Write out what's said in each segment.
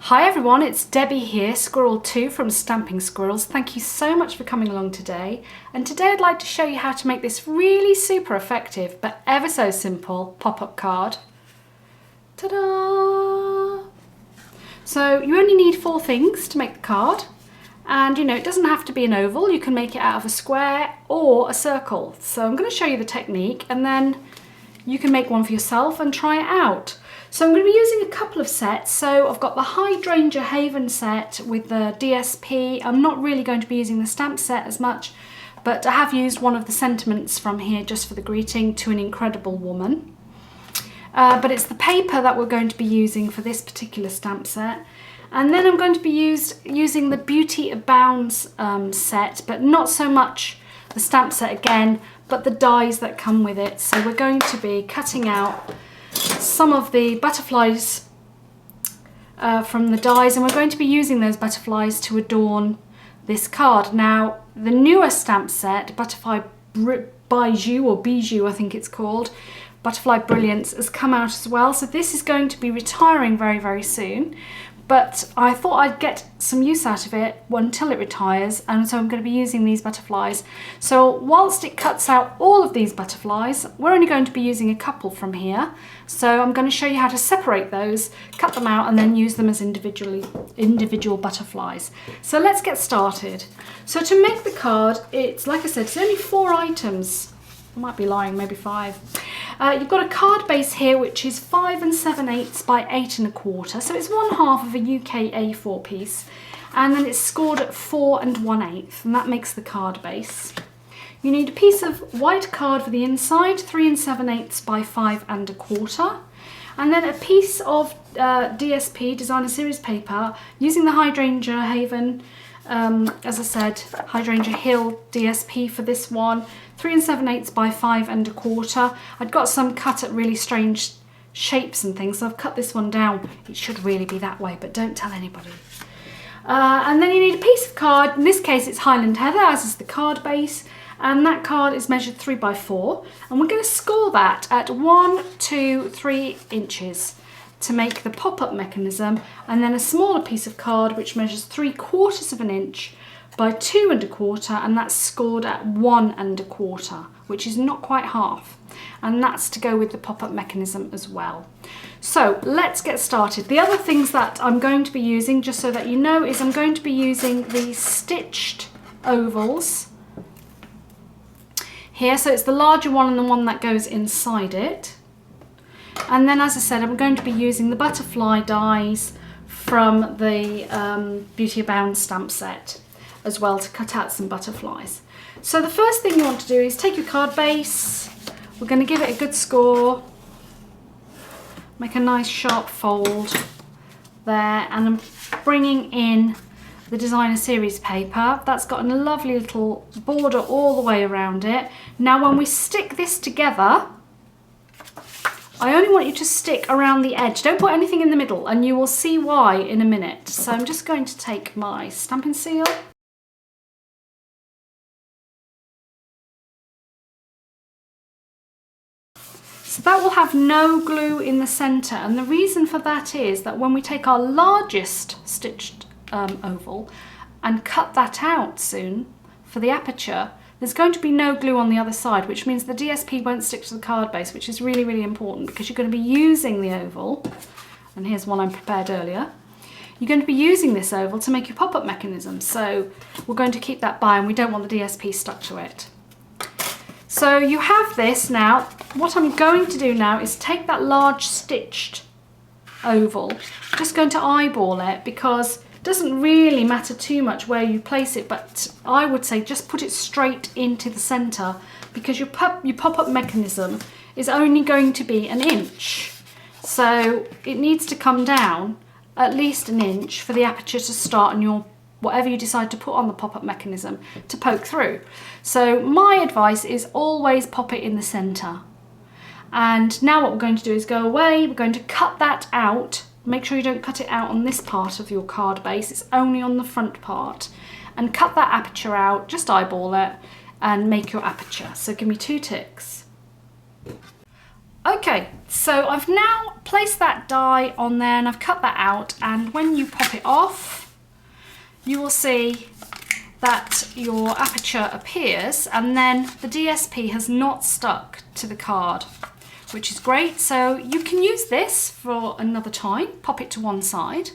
Hi everyone, it's Debbie here, Squirrel 2 from Stampin Squirrels. Thank you so much for coming along today. And today I'd like to show you how to make this really super effective but ever so simple pop-up card. Ta-da! So you only need 4 things to make the card. And you know, it doesn't have to be an oval, you can make it out of a square or a circle. So I'm going to show you the technique and then you can make one for yourself and try it out. So I'm going to be using a couple of sets. So I've got the Hydrangea Haven set with the DSP. I'm not really going to be using the stamp set as much, but I have used one of the sentiments from here just for the greeting, to an incredible woman. But it's the paper that we're going to be using for this particular stamp set. And then I'm going to be using the Beauty Abounds set, but not so much the stamp set again, but the dies that come with it. So we're going to be cutting out some of the butterflies from the dies, and we're going to be using those butterflies to adorn this card. Now, the newer stamp set, Butterfly Bijou, or Bijou I think it's called, Butterfly Brilliance, has come out as well. So this is going to be retiring very, very soon. But I thought I'd get some use out of it until it retires, and so I'm going to be using these butterflies. So whilst it cuts out all of these butterflies, we're only going to be using a couple from here. So I'm going to show you how to separate those, cut them out, and then use them as individual butterflies. So let's get started. So to make the card, it's, like I said, it's only 4 items. I might be lying, maybe 5. You've got a card base here which is 5 7/8 by 8 1/4, so it's 1/2 of a UK A4 piece, and then it's scored at 4 1/8, and that makes the card base. You need a piece of white card for the inside, 3 7/8 by 5 1/4, and then a piece of DSP, Designer Series paper, using the Hydrangea Haven, as I said, Hydrangea Hill DSP for this one, 3 7/8 by 5 1/4. I'd got some cut at really strange shapes and things, so I've cut this one down. It should really be that way, but don't tell anybody. And then you need a piece of card. In this case it's Highland Heather, as is the card base, and that card is measured 3 by 4, and we're going to score that at 1, 2, 3 inches to make the pop-up mechanism, and then a smaller piece of card which measures 3/4 of an inch by 2 1/4, and that's scored at 1 1/4, which is not quite half, and that's to go with the pop-up mechanism as well. So let's get started. The other things that I'm going to be using, just so that you know, is I'm going to be using the stitched ovals here. So it's the larger one and the one that goes inside it. And then, as I said, I'm going to be using the butterfly dies from the Beauty Abounds stamp set as well to cut out some butterflies. So the first thing you want to do is take your card base. We're going to give it a good score. Make a nice sharp fold there, and I'm bringing in the Designer Series paper. That's got a lovely little border all the way around it. Now when we stick this together, I only want you to stick around the edge. Don't put anything in the middle, and you will see why in a minute. So I'm just going to take my stamping seal. So that will have no glue in the centre, and the reason for that is that when we take our largest stitched oval and cut that out soon for the aperture, there's going to be no glue on the other side, which means the DSP won't stick to the card base, which is really, really important, because you're going to be using the oval, and here's one I prepared earlier. You're going to be using this oval to make your pop-up mechanism, so we're going to keep that by, and we don't want the DSP stuck to it. So you have this now. What I'm going to do now is take that large stitched oval, I'm just going to eyeball it, because it doesn't really matter too much where you place it, but I would say just put it straight into the centre, because your pop-up mechanism is only going to be 1 inch. So it needs to come down at least 1 inch for the aperture to start, and your whatever you decide to put on the pop-up mechanism to poke through. So my advice is always pop it in the centre. And now what we're going to do is go away, we're going to cut that out. Make sure you don't cut it out on this part of your card base, it's only on the front part. And cut that aperture out, just eyeball it, and make your aperture. So give me 2 ticks. Okay, so I've now placed that die on there and I've cut that out, and when you pop it off, you will see that your aperture appears and then the DSP has not stuck to the card, which is great. So you can use this for another time, pop it to one side,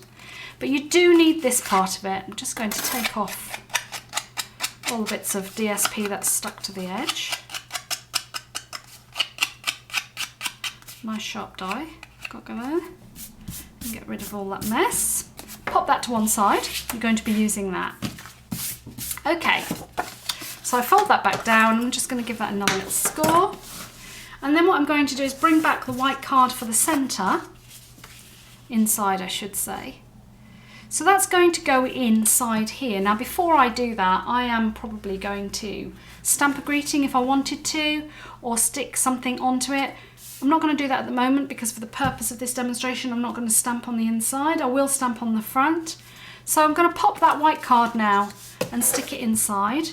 but you do need this part of it. I'm just going to take off all the bits of DSP that's stuck to the edge. Nice sharp die, got to go there. And get rid of all that mess. Pop that to one side, you're going to be using that. Okay, so I fold that back down. I'm just going to give that another little score. And then what I'm going to do is bring back the white card for the centre, inside I should say. So that's going to go inside here. Now before I do that, I am probably going to stamp a greeting if I wanted to, or stick something onto it. I'm not going to do that at the moment because for the purpose of this demonstration I'm not going to stamp on the inside. I will stamp on the front. So I'm going to pop that white card now and stick it inside.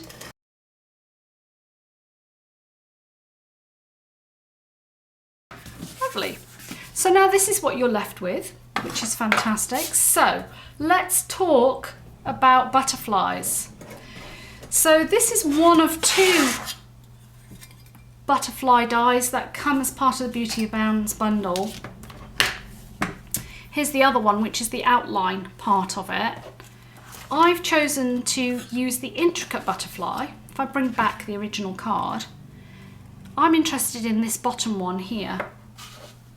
Lovely. So now this is what you're left with, which is fantastic. So let's talk about butterflies. So this is one of two butterfly dies that come as part of the Beauty Abounds bundle. Here's the other one, which is the outline part of it. I've chosen to use the intricate butterfly. If I bring back the original card, I'm interested in this bottom one here,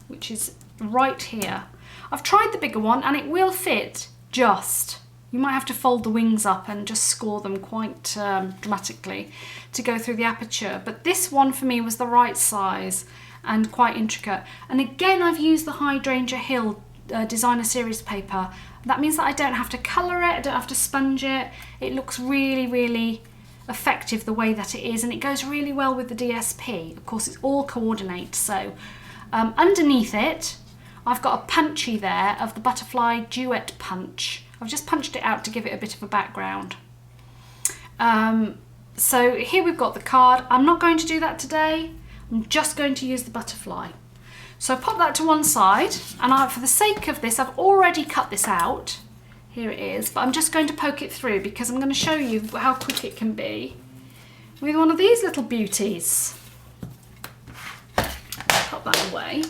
which is right here. I've tried the bigger one and it will fit just. You might have to fold the wings up and just score them quite dramatically to go through the aperture. But this one for me was the right size and quite intricate. And again, I've used the Hydrangea Hill designer series paper. That means that I don't have to colour it, I don't have to sponge it. It looks really, really effective the way that it is, and it goes really well with the DSP. Of course, it's all coordinate. So underneath it, I've got a punchy there of the Butterfly Duet Punch. I've just punched it out to give it a bit of a background. So here we've got the card. I'm not going to do that today. I'm just going to use the butterfly. So pop that to one side, and for the sake of this, I've already cut this out. Here it is, but I'm just going to poke it through because I'm going to show you how quick it can be with one of these little beauties. Pop that away.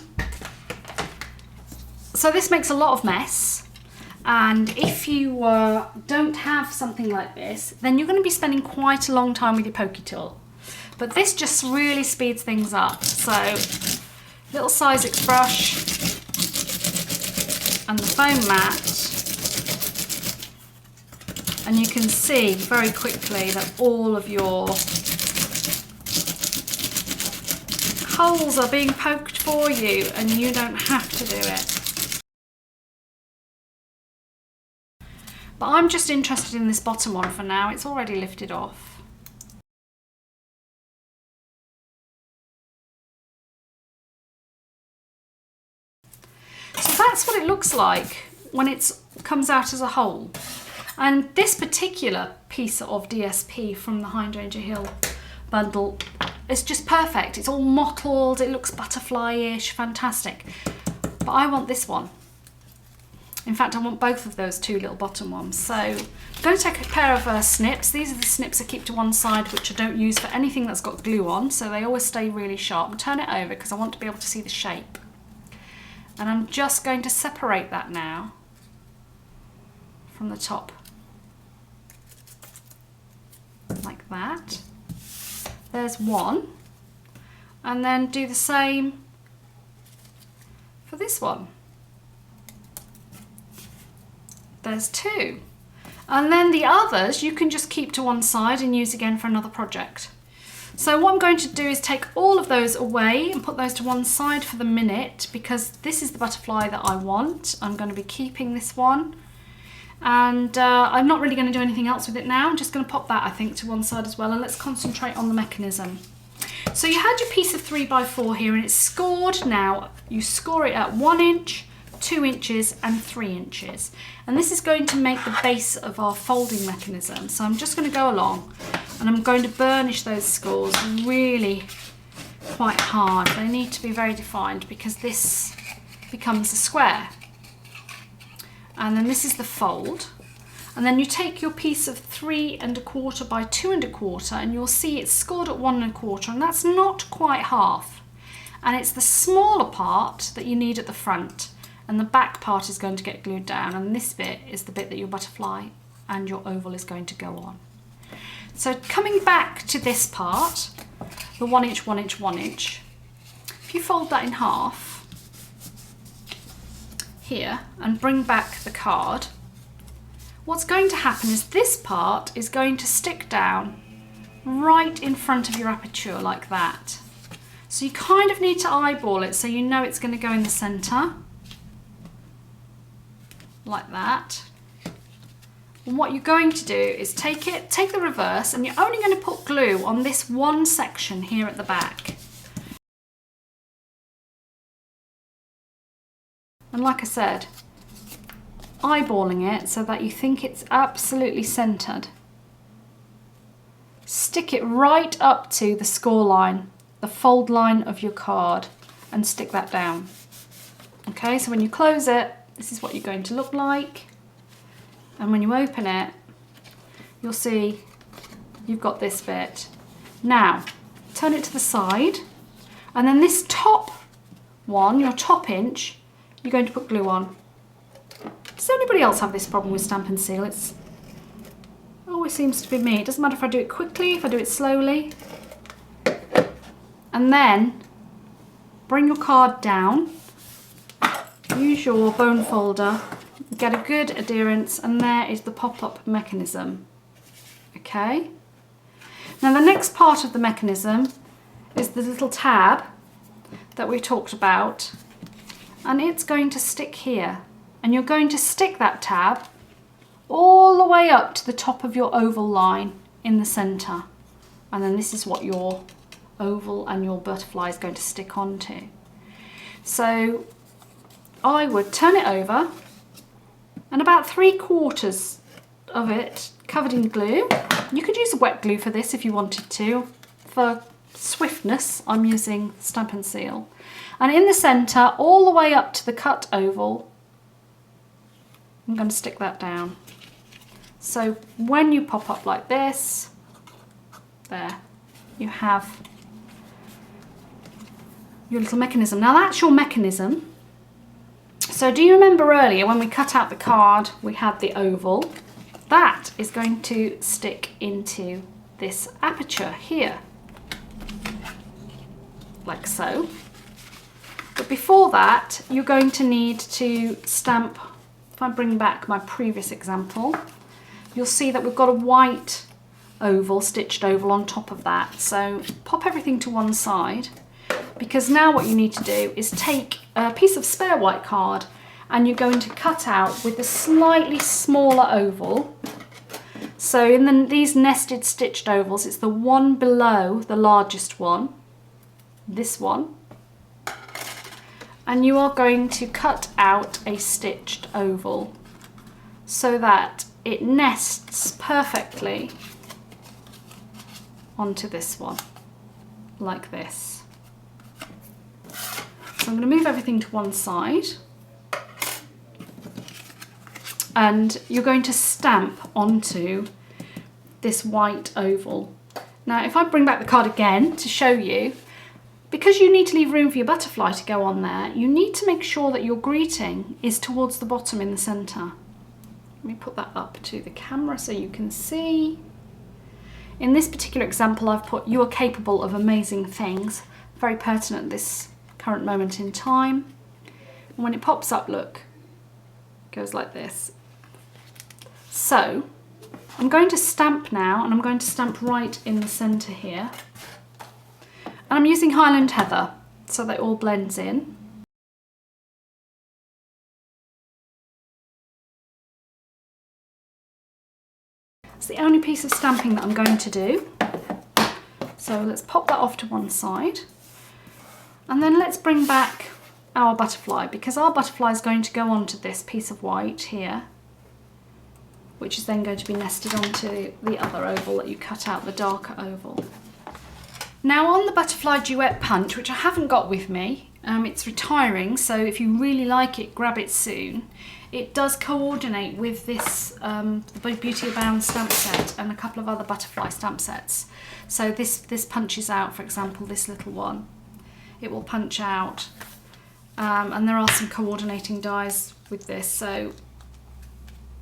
So this makes a lot of mess. And if you don't have something like this, then you're going to be spending quite a long time with your pokey tool. But this just really speeds things up. So, little Sizex brush and the foam mat. And you can see very quickly that all of your holes are being poked for you and you don't have to do it. But I'm just interested in this bottom one for now. It's already lifted off. So that's what it looks like when it comes out as a whole. And this particular piece of DSP from the Hydrangea Hill bundle is just perfect. It's all mottled, it looks butterfly-ish, fantastic. But I want this one. In fact, I want both of those two little bottom ones. So I'm going to take a pair of snips. These are the snips I keep to one side, which I don't use for anything that's got glue on, so they always stay really sharp. And turn it over because I want to be able to see the shape. And I'm just going to separate that now from the top. Like that. There's one. And then do the same for this one. There's two. And then the others you can just keep to one side and use again for another project. So what I'm going to do is take all of those away and put those to one side for the minute because this is the butterfly that I want. I'm going to be keeping this one. And I'm not really going to do anything else with it now. I'm just going to pop that, I think, to one side as well, and let's concentrate on the mechanism. So you had your piece of 3x4 here and it's scored now. You score it at 1 inch, 2 inches and 3 inches. And this is going to make the base of our folding mechanism. So I'm just going to go along and I'm going to burnish those scores really quite hard. They need to be very defined because this becomes a square. And then this is the fold. And then you take your piece of 3 1/4 by 2 1/4 and you'll see it's scored at 1 1/4, and that's not quite half. And it's the smaller part that you need at the front, and the back part is going to get glued down, and this bit is the bit that your butterfly and your oval is going to go on. So coming back to this part, the 1 inch, 1 inch, 1 inch, if you fold that in half here and bring back the card, what's going to happen is this part is going to stick down right in front of your aperture like that. So you kind of need to eyeball it so you know it's going to go in the centre, like that. And what you're going to do is take the reverse, and you're only going to put glue on this one section here at the back. And like I said, eyeballing it so that you think it's absolutely centred. Stick it right up to the score line, the fold line of your card, and stick that down. Okay, so when you close it, this is what you're going to look like. And when you open it, you'll see you've got this bit. Now, turn it to the side, and then this top one, your top inch, you're going to put glue on. Does anybody else have this problem with Stamp and Seal? It always seems to be me. It doesn't matter if I do it quickly, if I do it slowly. And then bring your card down, use your bone folder, get a good adherence, and there is the pop-up mechanism. Okay? Now the next part of the mechanism is the little tab that we talked about, and it's going to stick here. And you're going to stick that tab all the way up to the top of your oval line in the centre. And then this is what your oval and your butterfly is going to stick onto. So I would turn it over, and about 3/4 of it covered in glue. You could use a wet glue for this if you wanted to. For swiftness, I'm using Stampin' Seal. And in the centre, all the way up to the cut oval, I'm going to stick that down. So when you pop up like this, there, you have your little mechanism. Now that's your mechanism. So do you remember earlier when we cut out the card, we had the oval? That is going to stick into this aperture here, like so. But before that, you're going to need to stamp. If I bring back my previous example, you'll see that we've got a white oval, stitched oval on top of that. So pop everything to one side, because now what you need to do is take a piece of spare white card and you're going to cut out with a slightly smaller oval. So in these nested stitched ovals, it's the one below the largest one, this one. And you are going to cut out a stitched oval so that it nests perfectly onto this one, like this. So I'm going to move everything to one side, and you're going to stamp onto this white oval. Now if I bring back the card again to show you, because you need to leave room for your butterfly to go on there, you need to make sure that your greeting is towards the bottom in the centre. Let me put that up to the camera so you can see. In this particular example, I've put "you are capable of amazing things," very pertinent at this current moment in time. And when it pops up, look, it goes like this. So I'm going to stamp now, and I'm going to stamp right in the centre here. And I'm using Highland Heather so that it all blends in. It's the only piece of stamping that I'm going to do. So let's pop that off to one side. And then let's bring back our butterfly, because our butterfly is going to go onto this piece of white here, which is then going to be nested onto the other oval that you cut out, the darker oval. Now on the butterfly duet punch, which I haven't got with me, it's retiring, so if you really like it, grab it soon. It does coordinate with this the Beauty Abound stamp set and a couple of other butterfly stamp sets. So this punches out, for example, this little one. It will punch out, and there are some coordinating dies with this. So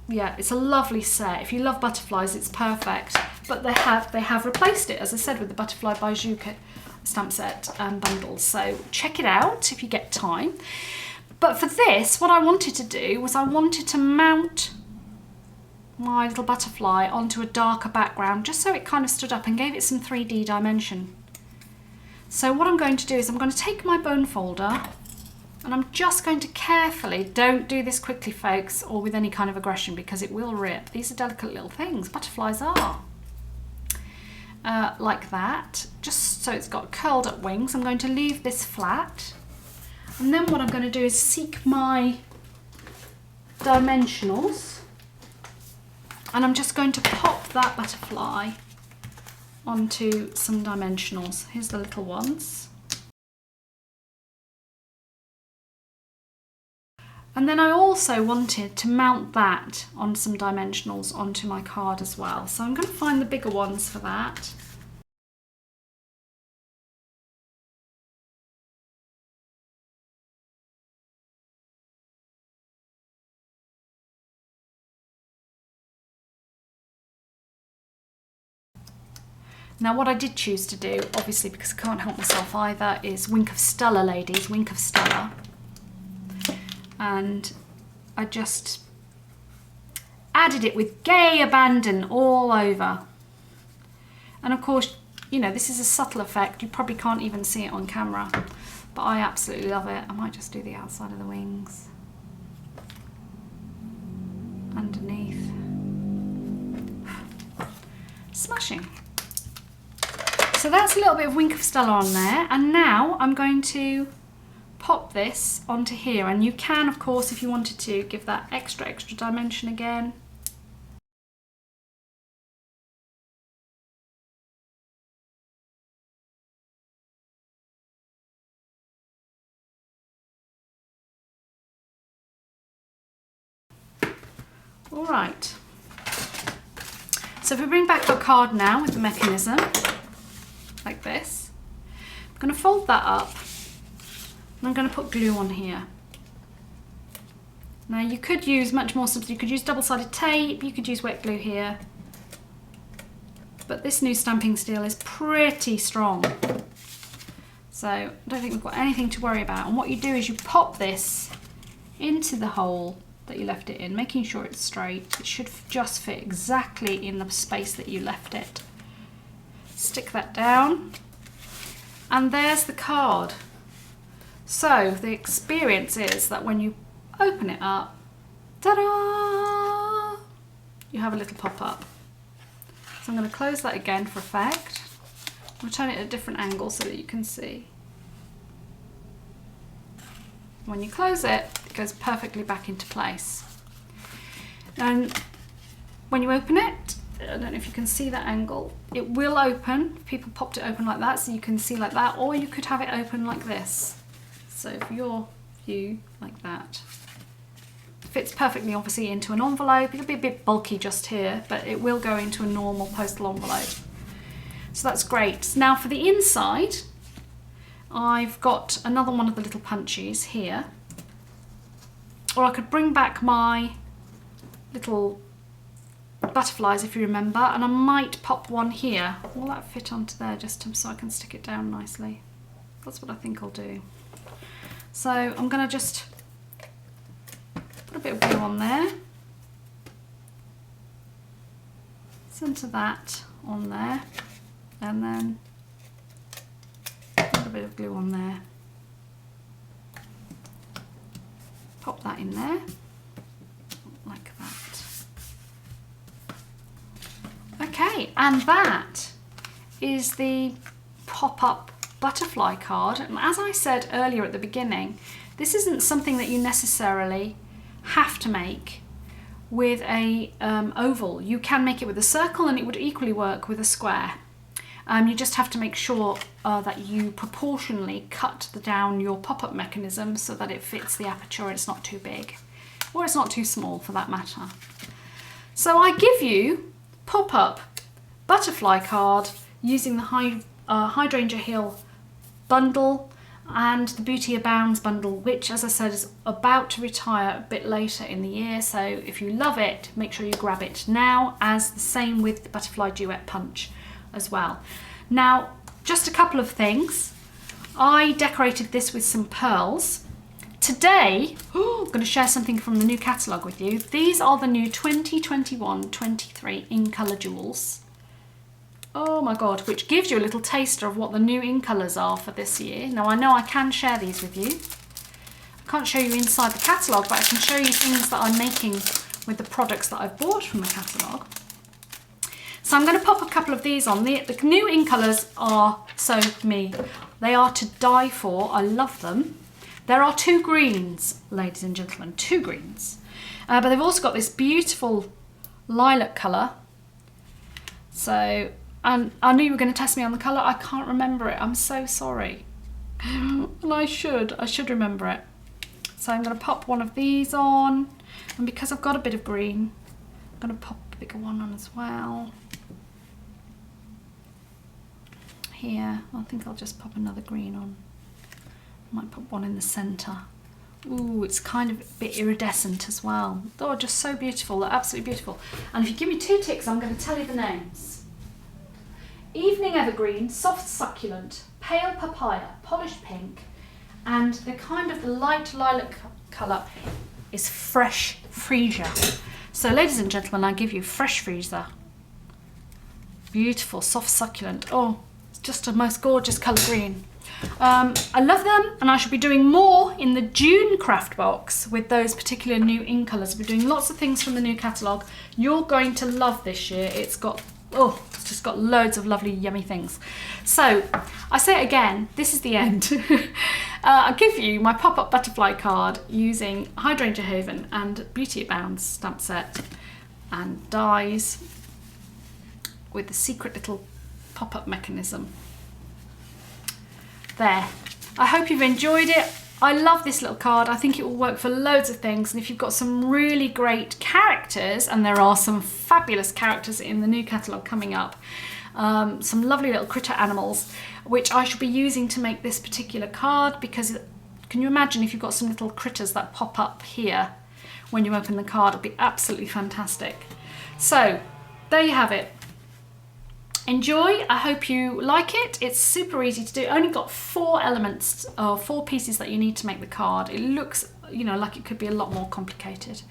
yeah, it's a lovely set. If you love butterflies, it's perfect. But they have replaced it, as I said, with the Butterfly Bijou stamp set bundles. So check it out if you get time. But for this, what I wanted to do was I wanted to mount my little butterfly onto a darker background, just so it kind of stood up and gave it some 3D dimension. So what I'm going to do is I'm going to take my bone folder and I'm just going to carefully, don't do this quickly folks, or with any kind of aggression, because it will rip. These are delicate little things, butterflies are. Like that, just so it's got curled up wings. I'm going to leave this flat, and then what I'm going to do is seek my dimensionals, and I'm just going to pop that butterfly onto some dimensionals. Here's the little ones. And then I also wanted to mount that on some dimensionals onto my card as well. So I'm going to find the bigger ones for that. Now what I did choose to do, obviously because I can't help myself either, is Wink of Stella, ladies, Wink of Stella. And I just added it with gay abandon all over. And of course, you know, this is a subtle effect. You probably can't even see it on camera, but I absolutely love it. I might just do the outside of the wings. Underneath. Smashing. So that's a little bit of Wink of Stella on there. And now I'm going to pop this onto here, and you can, of course, if you wanted to, give that extra dimension again. All right. So if we bring back our card now with the mechanism, like this, I'm going to fold that up. I'm going to put glue on here. Now you could use much more substance. You could use double-sided tape, you could use wet glue here, but this new stamping steel is pretty strong, so I don't think we've got anything to worry about. And what you do is you pop this into the hole that you left it in, making sure it's straight. It should just fit exactly in the space that you left it. Stick that down, and there's the card. So the experience is that when you open it up, ta-da! You have a little pop-up. So I'm going to close that again for effect. I'll turn it at a different angle so that you can see. When you close it, it goes perfectly back into place. And when you open it, I don't know if you can see that angle, it will open. People popped it open like that so you can see like that, or you could have it open like this. So for your view, like that. Fits perfectly, obviously, into an envelope. It'll be a bit bulky just here, but it will go into a normal postal envelope. So that's great. Now for the inside, I've got another one of the little punchies here. Or I could bring back my little butterflies, if you remember, and I might pop one here. Will that fit onto there, just so I can stick it down nicely? That's what I think I'll do. So I'm going to just put a bit of glue on there, centre that on there, and then a little bit of glue on there. Pop that in there, like that. Okay, and that is the pop-up butterfly card. And as I said earlier at the beginning, this isn't something that you necessarily have to make with a oval. You can make it with a circle, and it would equally work with a square. You just have to make sure that you proportionally cut down your pop-up mechanism so that it fits the aperture and it's not too big, or it's not too small for that matter. So I give you pop-up butterfly card using the Hydrangea Haven bundle and the Beauty Abounds bundle, which, as I said, is about to retire a bit later in the year. So if you love it, make sure you grab it now, as the same with the Butterfly Duet Punch as well. Now, just a couple of things. I decorated this with some pearls. Today, I'm going to share something from the new catalogue with you. These are the new 2021-23 in colour jewels. Oh my God, which gives you a little taster of what the new in colours are for this year. Now I know I can share these with you. I can't show you inside the catalogue, but I can show you things that I'm making with the products that I've bought from the catalogue. So I'm going to pop a couple of these on. The new in colours are so me. They are to die for. I love them. There are 2 greens, ladies and gentlemen, 2 greens. But they've also got this beautiful lilac colour. So, and I knew you were going to test me on the colour. I can't remember it. I'm so sorry. And I should remember it. So I'm going to pop one of these on. And because I've got a bit of green, I'm going to pop a bigger one on as well. Here, I think I'll just pop another green on. I might put one in the centre. Ooh, it's kind of a bit iridescent as well. Oh, just so beautiful. They're absolutely beautiful. And if you give me 2 ticks, I'm going to tell you the names. Evening Evergreen, Soft Succulent, Pale Papaya, Polished Pink, and the kind of the light lilac colour is Fresh Freesia. So ladies and gentlemen, I give you Fresh Freesia. Beautiful, soft succulent. Oh, it's just a most gorgeous colour green. I love them, and I shall be doing more in the June craft box with those particular new in colours. We're doing lots of things from the new catalogue. You're going to love this year. It's just got loads of lovely yummy things. So I say it again, this is the end. I give you my pop-up butterfly card using Hydrangea Haven and Beauty Abounds stamp set and dies with the secret little pop-up mechanism. There. I hope you've enjoyed it. I love this little card. I think it will work for loads of things, and if you've got some really great characters, and there are some fabulous characters in the new catalogue coming up, some lovely little critter animals, which I shall be using to make this particular card, because can you imagine if you've got some little critters that pop up here when you open the card? It'd be absolutely fantastic. So there you have it. Enjoy. I hope you like it. It's super easy to do. Only got 4 elements, 4 pieces that you need to make the card. It looks, you know, like it could be a lot more complicated.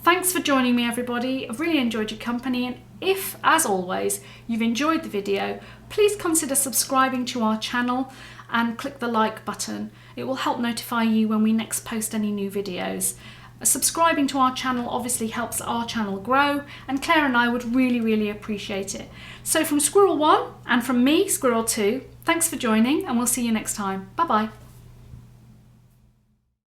Thanks for joining me, everybody. I've really enjoyed your company, and if, as always, you've enjoyed the video, please consider subscribing to our channel and click the like button. It will help notify you when we next post any new videos. Subscribing to our channel obviously helps our channel grow, and Claire and I would really, really appreciate it. So from Squirrel 1 and from me, Squirrel 2, thanks for joining, and we'll see you next time. Bye bye.